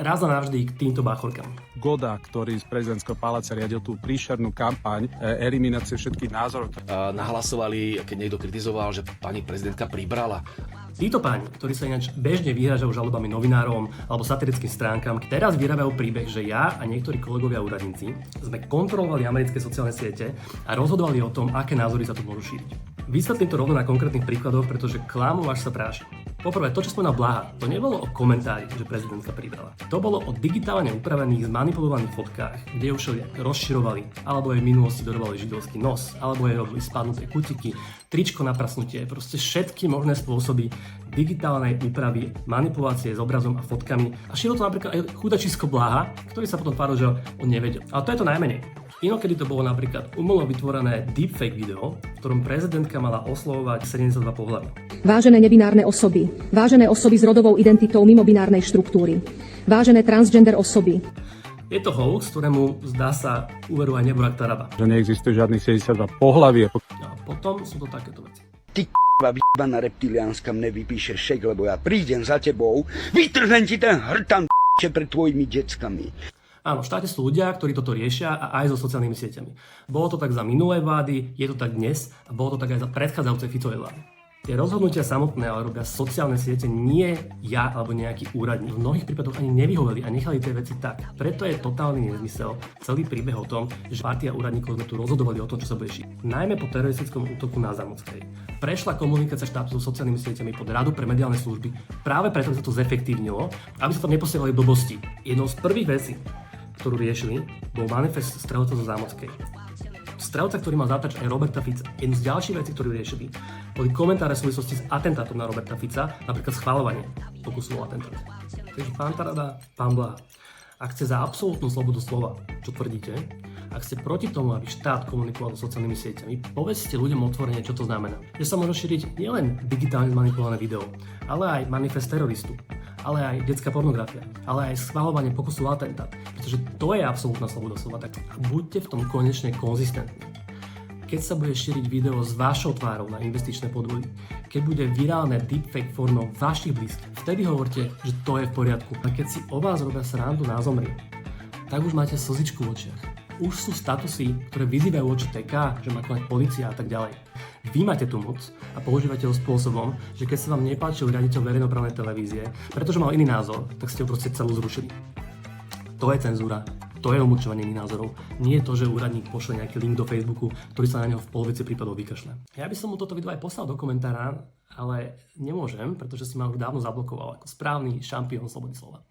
raz a navždy k týmto báchorkám. Goda, ktorý z prezidentského paláca riadil tú príšernú kampaň eliminácie všetkých názorov. Nahlasovali, keď niekto kritizoval, že pani prezidentka pribrala. Títo páni, ktorí sa ináč bežne vyhražajú žalobami novinárom alebo satirickým stránkam, teraz vyrábajú príbeh, že ja a niektorí kolegovia úradníci sme kontrolovali americké sociálne siete a rozhodovali o tom, aké názory sa tu môžu šíriť. Vysvetlím to rovno na konkrétnych príkladoch, pretože klamu až sa práši. Poprvé, to, čo spomínal Blaha, to nebolo o komentári, že prezidentka pribrala. To bolo o digitálne upravených, zmanipulovaných fotkách, kde ju všelijak rozširovali, alebo jej v minulosti dorovali židovský nos, alebo jej robili spadnuté kutiky, tričko na prasnutie, proste všetky možné spôsoby digitálnej úpravy, manipulácie s obrazom a fotkami. A šírilo to napríklad aj chudačisko Blaha, ktorý sa potom tváril, že on nevedel. Ale to je to najmenej. Inokedy to bolo napríklad umelo vytvorené deepfake video, v ktorom prezidentka mala oslovovať 72 pohlaví. Vážené nebinárne osoby, vážené osoby s rodovou identitou mimo binárnej štruktúry, vážené transgender osoby. Je to hoax, ktorému zdá sa uveruje aj Nebojak Taraba. Že neexistuje žiadnych 72 pohlaví. A potom sú to takéto veci. Ty vybaná reptiliánska mne vypíšeš šek, lebo ja prídem za tebou, vytrhnem ti ten hrtan pred tvojimi deckami. Áno, v štáte sú ľudia, ktorí toto riešia a aj so sociálnymi sieťami. Bolo to tak za minulé vlády, je to tak dnes a bolo to tak aj za predchádzajúcej Ficovej vlády. Tie rozhodnutia samotné ale robia sociálne siete, nie ja alebo nejaký úradník. V mnohých prípadoch ani nevyhoveli a nechali tie veci tak. Preto je totálny nezmysel celý príbeh o tom, že partia úradníkov sme tu rozhodovali o tom, čo sa bude šiť. Najmä po teroristickom útoku na Zámockej. Prešla komunikácia štátu so sociálnymi sieťami pod Radu pre mediálne služby práve preto, že sa to zefektívnilo, aby sa tam neposielali blbosti. Jednou z prvých vecí, ktorú riešili, bol manifest strelcov zo Zámockej. Strelca, ktorý mal zatáč aj Roberta Fica. Jednu z ďalších vecí, ktorú riešili, boli komentáre v súvislosti s atentátom na Roberta Fica, napríklad schvaľovanie pokusu o atentát. Takže pán Tarada, pán Blaha, ak ste za absolútnu slobodu slova, čo tvrdíte, ak ste proti tomu, aby štát komunikoval so sociálnymi sieťami, povedzte ľuďom otvorene, čo to znamená. Že sa môže šíriť nielen digitálne manipulované video, ale aj manifest teroristu, ale aj detská pornografia, ale aj schvaľovanie pokusu o atentát, pretože to je absolútna sloboda slova. Tak buďte v tom konečne konzistentní. Keď sa bude šíriť video s vašou tvárou na investičné podvody, keď bude virálne deepfake formou vašich blízkych, vtedy hovorte, že to je v poriadku. A keď si o vás robia srandu na zomri, tak už máte slzičku v očiach. Už sú statusy, ktoré vyzývajú voči TK, že má konať polícia a tak ďalej. Vy máte tú moc a používate ho spôsobom, že keď sa vám nepáčil riaditeľ verejnoprávnej televízie, pretože mal iný názor, tak ste ho proste celú zrušili. To je cenzúra, to je umlčovanie iných názorov. Nie je to, že úradník pošle nejaký link do Facebooku, ktorý sa na neho v polovici prípadov vykašle. Ja by som mu toto video aj poslal do komentára, ale nemôžem, pretože si ma už dávno zablokoval ako správny šampión slobody slova.